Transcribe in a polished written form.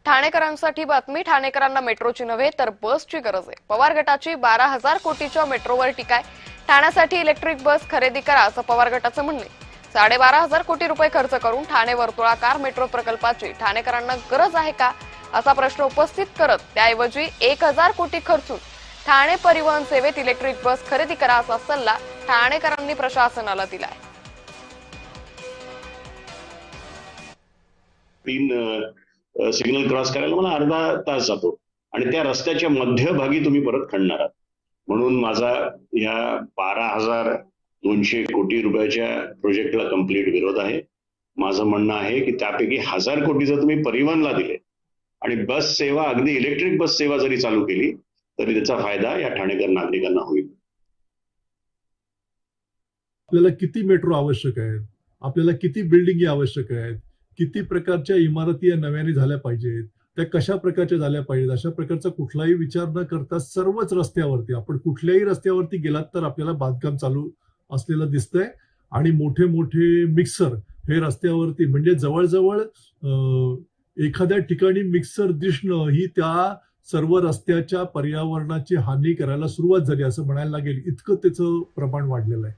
ठाणेकरांसाठी बातमी. ठाणेकरांना मेट्रोची नव्हे तर बसची गरज आहे. पवार गटाची 12,000 कोटीच्या मेट्रोवर टीका आहे. ठाण्यासाठी इलेक्ट्रिक बस खरेदी करा असं पवार गटाचं म्हणणं आहे. 12,500 कोटी रुपये खर्च करून ठाणे वर्तुळाकार मेट्रो प्रकल्पाची ठाणेकरांना गरज आहे का असा प्रश्न उपस्थित करत त्याऐवजी 1,000 कोटी खर्चून ठाणे परिवहन सेवेत इलेक्ट्रिक बस खरेदी करा असा सल्ला ठाणेकरांनी प्रशासनाला दिलाय. 3 सिग्नल क्रॉस करायला मला अर्धा तास जातो आणि त्या रस्त्याच्या मध्यभागी तुम्ही परत खणणार आहात. म्हणून माझा या 12,200 कोटी रुपयाच्या प्रोजेक्टला कम्प्लीट विरोध आहे. माझं म्हणणं आहे की त्यापैकी 1,000 कोटी जर तुम्ही परिवहनला दिले आणि बस सेवा अगदी इलेक्ट्रिक बस सेवा जरी चालू केली तरी त्याचा फायदा या ठाणेकर नागरिकांना होईल. आपल्याला किती मेट्रो आवश्यक आहेत, आपल्याला किती बिल्डिंगी आवश्यक आहेत, किती प्रकारच्या इमारती या नव्याने झाल्या पाहिजेत, त्या कशा प्रकारच्या झाल्या पाहिजेत, अशा प्रकारचा कुठलाही विचार न करता सर्वच रस्त्यावरती आपण कुठल्याही रस्त्यावरती गेलात तर आपल्याला बांधकाम चालू असलेलं दिसतंय आणि मोठे मोठे मिक्सर हे रस्त्यावरती म्हणजे जवळजवळ एखाद्या ठिकाणी मिक्सर दिसणं ही त्या सर्व रस्त्याच्या पर्यावरणाची हानी करायला सुरुवात झाली असं म्हणायला लागेल, इतकं त्याचं प्रमाण वाढलेलं आहे.